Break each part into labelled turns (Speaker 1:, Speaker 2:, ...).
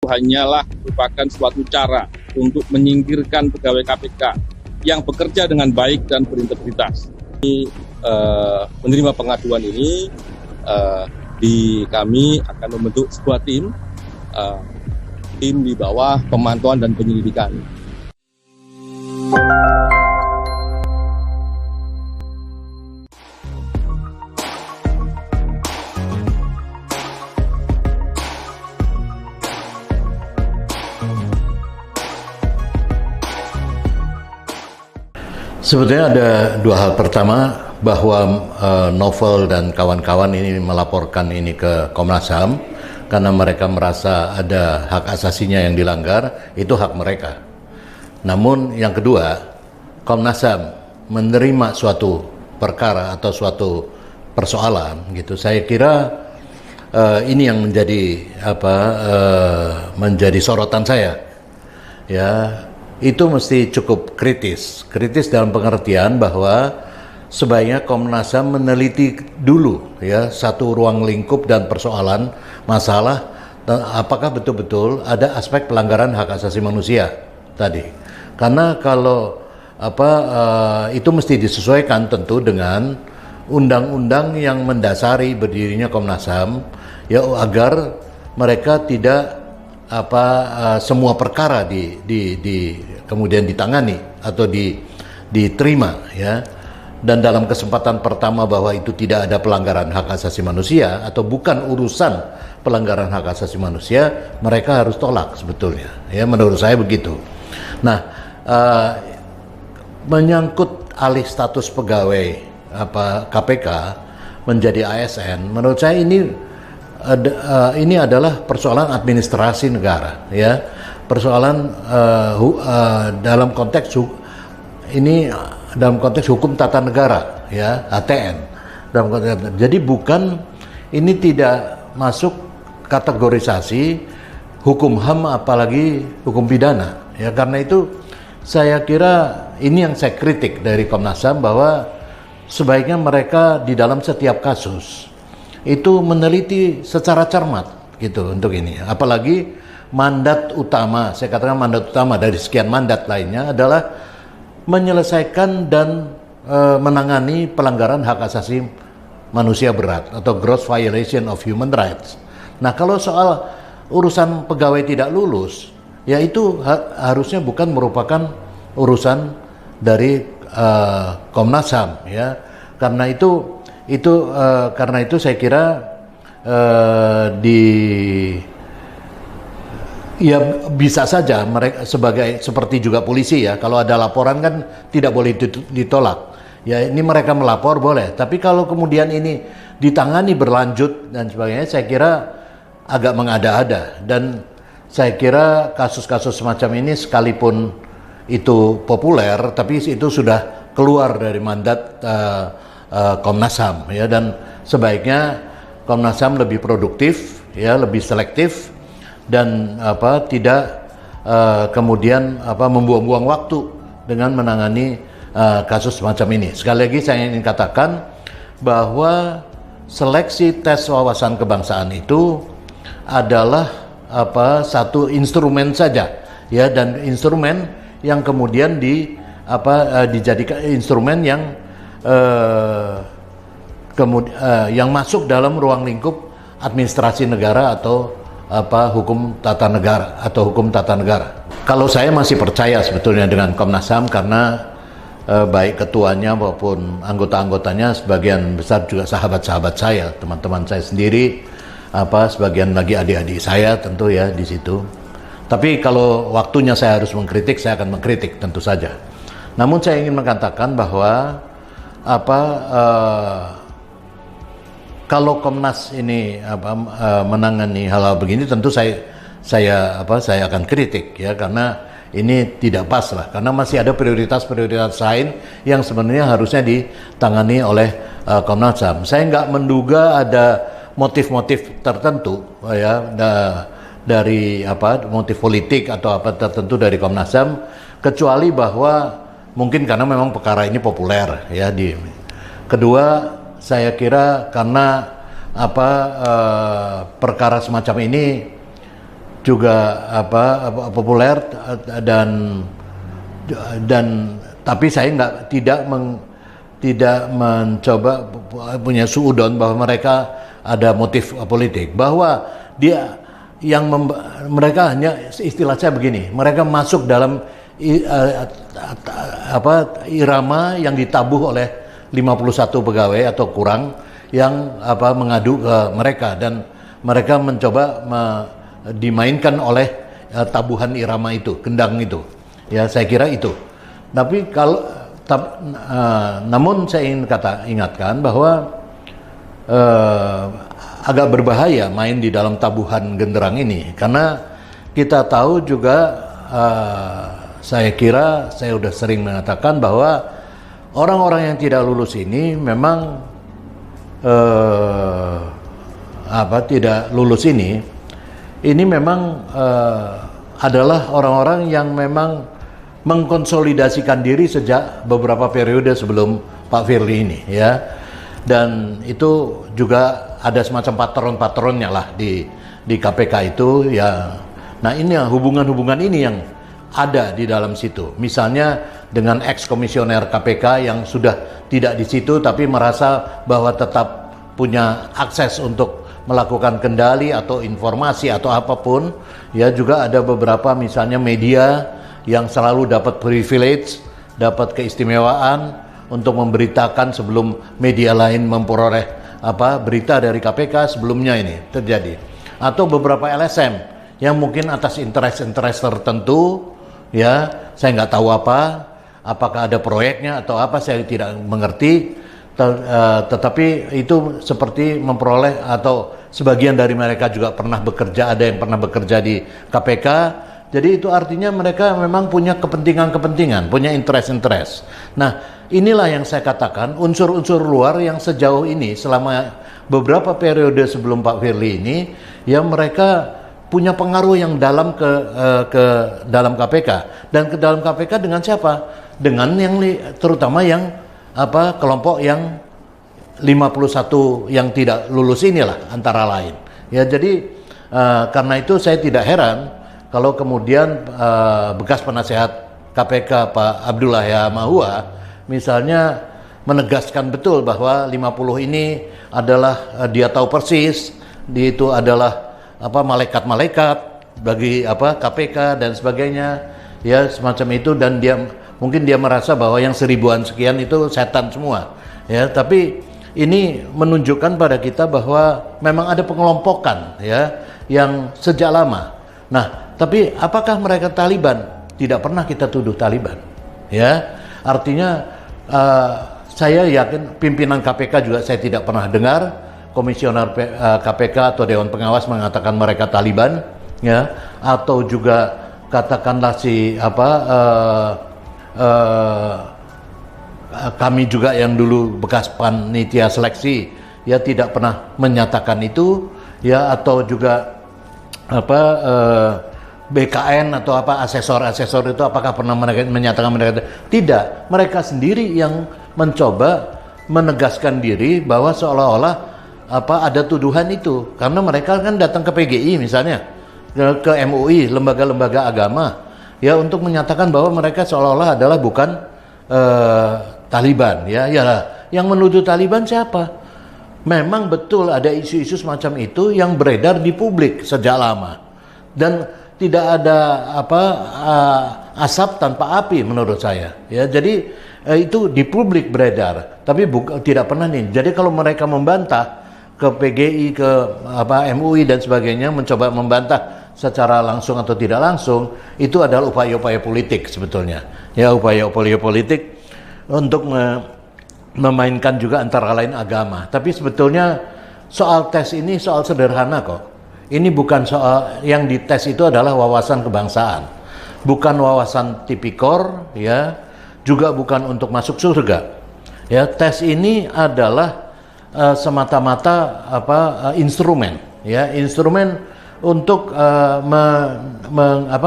Speaker 1: hanyalah merupakan suatu cara untuk menyingkirkan pegawai KPK yang bekerja dengan baik dan berintegritas. Menerima pengaduan ini, kami akan membentuk sebuah tim di bawah pemantauan dan penyelidikan.
Speaker 2: Sebetulnya ada dua hal. Pertama, bahwa Novel dan kawan-kawan ini melaporkan ini ke Komnas HAM karena mereka merasa ada hak asasinya yang dilanggar, itu hak mereka. Namun yang kedua, Komnas HAM menerima suatu perkara atau suatu persoalan gitu. Saya kira ini yang menjadi menjadi sorotan saya. Ya, itu mesti cukup kritis dalam pengertian bahwa sebaiknya Komnas HAM meneliti dulu ya satu ruang lingkup dan persoalan masalah apakah betul-betul ada aspek pelanggaran hak asasi manusia tadi. Karena kalau itu mesti disesuaikan tentu dengan undang-undang yang mendasari berdirinya Komnas HAM ya, agar mereka tidak semua perkara kemudian ditangani atau diterima ya. Dan dalam kesempatan pertama bahwa itu tidak ada pelanggaran hak asasi manusia atau bukan urusan pelanggaran hak asasi manusia, mereka harus tolak sebetulnya ya, menurut saya begitu. Nah, menyangkut alih status pegawai KPK menjadi ASN, menurut saya ini adalah persoalan administrasi negara ya, persoalan dalam konteks hukum tata negara ya, HTN jadi bukan, ini tidak masuk kategorisasi hukum HAM apalagi hukum pidana ya. Karena itu saya kira ini yang saya kritik dari Komnas HAM, bahwa sebaiknya mereka di dalam setiap kasus itu meneliti secara cermat gitu untuk ini. Apalagi mandat utama, saya katakan mandat utama dari sekian mandat lainnya adalah menyelesaikan dan menangani pelanggaran hak asasi manusia berat atau gross violation of human rights. Nah, kalau soal urusan pegawai tidak lulus, ya itu harusnya bukan merupakan urusan dari Komnas HAM ya. Karena itu saya kira ya bisa saja mereka seperti juga polisi ya, kalau ada laporan kan tidak boleh ditolak ya. Ini mereka melapor boleh, tapi kalau kemudian ini ditangani berlanjut dan sebagainya, saya kira agak mengada-ada. Dan saya kira kasus-kasus semacam ini sekalipun itu populer, tapi itu sudah keluar dari mandat Komnas HAM ya. Dan sebaiknya Komnas HAM lebih produktif ya, lebih selektif, dan tidak kemudian membuang-buang waktu dengan menangani kasus semacam ini. Sekali lagi saya ingin katakan bahwa seleksi tes wawasan kebangsaan itu adalah satu instrumen saja ya, dan instrumen yang kemudian dijadikan instrumen yang yang masuk dalam ruang lingkup administrasi negara atau hukum tata negara. Kalau saya masih percaya sebetulnya dengan Komnas HAM, karena baik ketuanya maupun anggota-anggotanya sebagian besar juga sahabat-sahabat saya, teman-teman saya sendiri, sebagian lagi adik-adik saya tentu ya di situ. Tapi kalau waktunya saya harus mengkritik, saya akan mengkritik tentu saja. Namun saya ingin mengatakan bahwa kalau Komnas ini menangani hal-hal begini, tentu saya akan kritik ya, karena ini tidak pas lah, karena masih ada prioritas-prioritas lain yang sebenarnya harusnya ditangani oleh Komnas HAM. Saya nggak menduga ada motif-motif tertentu ya, dari motif politik atau tertentu dari Komnas HAM, kecuali bahwa mungkin karena memang perkara ini populer ya. Kedua, saya kira karena perkara semacam ini juga populer, dan tapi saya tidak mencoba punya suudon bahwa mereka ada motif politik, bahwa mereka hanya, istilah saya begini, mereka masuk dalam irama yang ditabuh oleh 51 pegawai atau kurang yang mengadu ke mereka, dan mereka mencoba dimainkan oleh tabuhan irama itu, kendang itu. Ya, saya kira itu. Tapi namun saya ingin ingatkan bahwa agak berbahaya main di dalam tabuhan genderang ini, karena kita tahu juga, saya kira saya sudah sering mengatakan bahwa orang-orang yang tidak lulus ini memang tidak lulus ini memang adalah orang-orang yang memang mengkonsolidasikan diri sejak beberapa periode sebelum Pak Firly ini, ya. Dan itu juga ada semacam patron-patronnya lah di KPK itu, ya. Nah, ini hubungan-hubungan ini yang ada di dalam situ. Misalnya dengan ex-komisioner KPK yang sudah tidak di situ tapi merasa bahwa tetap punya akses untuk melakukan kendali atau informasi atau apapun, ya. Juga ada beberapa misalnya media yang selalu dapat privilege, dapat keistimewaan untuk memberitakan sebelum media lain memperoleh berita dari KPK sebelumnya ini terjadi. Atau beberapa LSM yang mungkin atas interest tertentu, ya, saya nggak tahu apakah ada proyeknya atau apa, saya tidak mengerti. Tetapi itu seperti memperoleh, atau sebagian dari mereka juga pernah bekerja, ada yang pernah bekerja di KPK. Jadi itu artinya mereka memang punya kepentingan, punya interest. Nah, inilah yang saya katakan, unsur-unsur luar yang sejauh ini selama beberapa periode sebelum Pak Firly ini, ya, mereka punya pengaruh yang dalam ke dalam KPK, dan ke dalam KPK dengan siapa? Dengan yang terutama yang kelompok yang 51 yang tidak lulus inilah antara lain. Ya, jadi karena itu saya tidak heran kalau kemudian bekas penasehat KPK Pak Abdullah Yahya Mahua misalnya menegaskan betul bahwa 50 ini adalah dia tahu persis, itu adalah malaikat-malaikat bagi KPK dan sebagainya, ya, semacam itu. Dan mungkin dia merasa bahwa yang 1000-an sekian itu setan semua, ya. Tapi ini menunjukkan pada kita bahwa memang ada pengelompokan, ya, yang sejak lama. Nah, tapi apakah mereka Taliban? Tidak pernah kita tuduh Taliban, ya. Artinya saya yakin pimpinan KPK juga saya tidak pernah dengar komisioner KPK atau Dewan Pengawas mengatakan mereka Taliban, ya, atau juga katakanlah kami juga yang dulu bekas panitia seleksi, ya, tidak pernah menyatakan itu, ya, atau juga BKN atau asesor-asesor itu apakah pernah menyatakan mereka? Tidak, mereka sendiri yang mencoba menegaskan diri bahwa seolah-olah ada tuduhan itu, karena mereka kan datang ke PGI misalnya, ke MUI, lembaga-lembaga agama, ya, untuk menyatakan bahwa mereka seolah-olah adalah bukan Taliban, ya. Yang menuduh Taliban siapa? Memang betul ada isu-isu semacam itu yang beredar di publik sejak lama, dan tidak ada asap tanpa api menurut saya, ya. Jadi itu di publik beredar, tapi tidak pernah nih. Jadi kalau mereka membantah ke PGI, ke MUI dan sebagainya, mencoba membantah secara langsung atau tidak langsung, itu adalah upaya-upaya politik sebetulnya, ya, upaya-upaya politik untuk memainkan juga antara lain agama. Tapi sebetulnya soal tes ini soal sederhana kok. Ini bukan soal yang dites, itu adalah wawasan kebangsaan, bukan wawasan tipikor, ya, juga bukan untuk masuk surga, ya. Tes ini adalah semata-mata instrumen, ya, instrumen untuk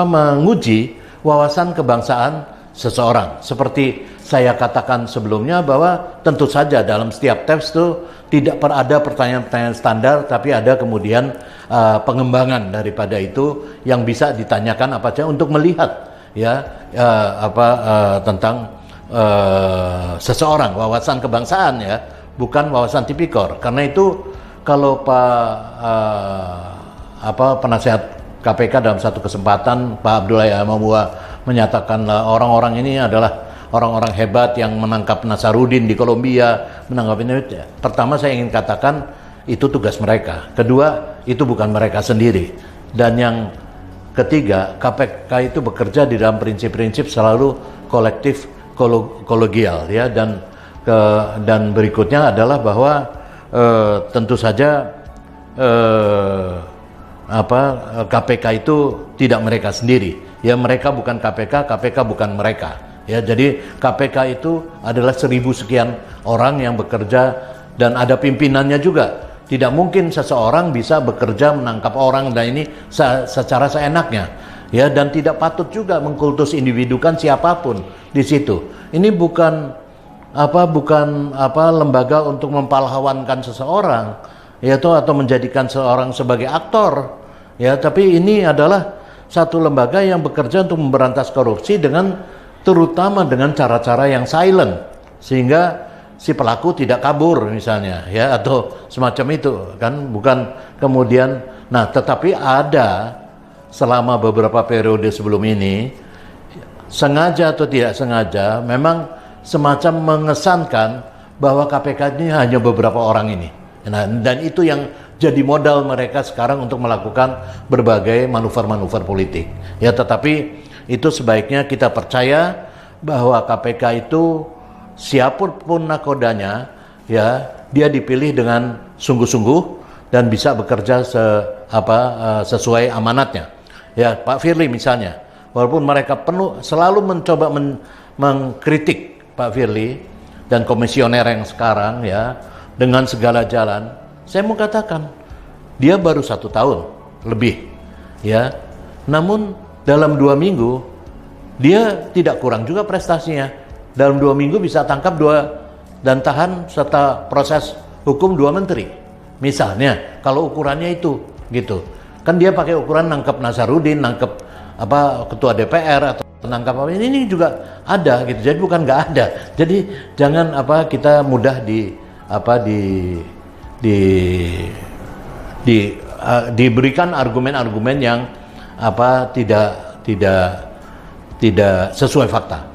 Speaker 2: menguji wawasan kebangsaan seseorang. Seperti saya katakan sebelumnya bahwa tentu saja dalam setiap tes itu tidak ada pertanyaan-pertanyaan standar, tapi ada kemudian pengembangan daripada itu yang bisa ditanyakan apa saja untuk melihat ya tentang seseorang, wawasan kebangsaan ya, bukan wawasan tipikor. Karena itu kalau penasihat KPK dalam satu kesempatan Pak Abdullah Yamamua menyatakan orang-orang ini adalah orang-orang hebat yang menangkap Nasarudin di Kolombia, menangkap ini. Pertama saya ingin katakan itu tugas mereka. Kedua, itu bukan mereka sendiri. Dan yang ketiga, KPK itu bekerja di dalam prinsip-prinsip selalu kolektif kolegial ya, dan berikutnya adalah bahwa tentu saja KPK itu tidak mereka sendiri. Ya, mereka bukan KPK, KPK bukan mereka. Ya, jadi KPK itu adalah 1000 sekian orang yang bekerja dan ada pimpinannya juga. Tidak mungkin seseorang bisa bekerja menangkap orang dan ini secara seenaknya. Ya, dan tidak patut juga mengkultus individukan siapapun di situ. Ini bukan lembaga untuk mempalhawankan seseorang, yaitu atau menjadikan seseorang sebagai aktor. Ya, tapi ini adalah satu lembaga yang bekerja untuk memberantas korupsi terutama dengan cara-cara yang silent, sehingga si pelaku tidak kabur misalnya ya, atau semacam itu kan, bukan kemudian. Nah, tetapi ada selama beberapa periode sebelum ini, sengaja atau tidak sengaja, memang semacam mengesankan bahwa KPK ini hanya beberapa orang ini. Nah, dan itu yang jadi modal mereka sekarang untuk melakukan berbagai manuver-manuver politik. Ya, tetapi itu sebaiknya kita percaya bahwa KPK itu siapapun nakodanya, ya, dia dipilih dengan sungguh-sungguh dan bisa bekerja sesuai amanatnya. Ya, Pak Firly misalnya, walaupun mereka selalu mencoba mengkritik Pak Firly dan komisioner yang sekarang ya dengan segala jalan, saya mau katakan dia baru 1 tahun lebih, ya. Namun dalam 2 minggu dia tidak kurang juga prestasinya. Dalam 2 minggu bisa tangkap 2 dan tahan serta proses hukum 2 menteri. Misalnya, kalau ukurannya itu, gitu. Kan dia pakai ukuran nangkep Nasarudin, nangkep ketua DPR atau nangkap apa ini juga ada, gitu. Jadi bukan nggak ada. Jadi jangan kita mudah diberikan argumen-argumen yang tidak sesuai fakta.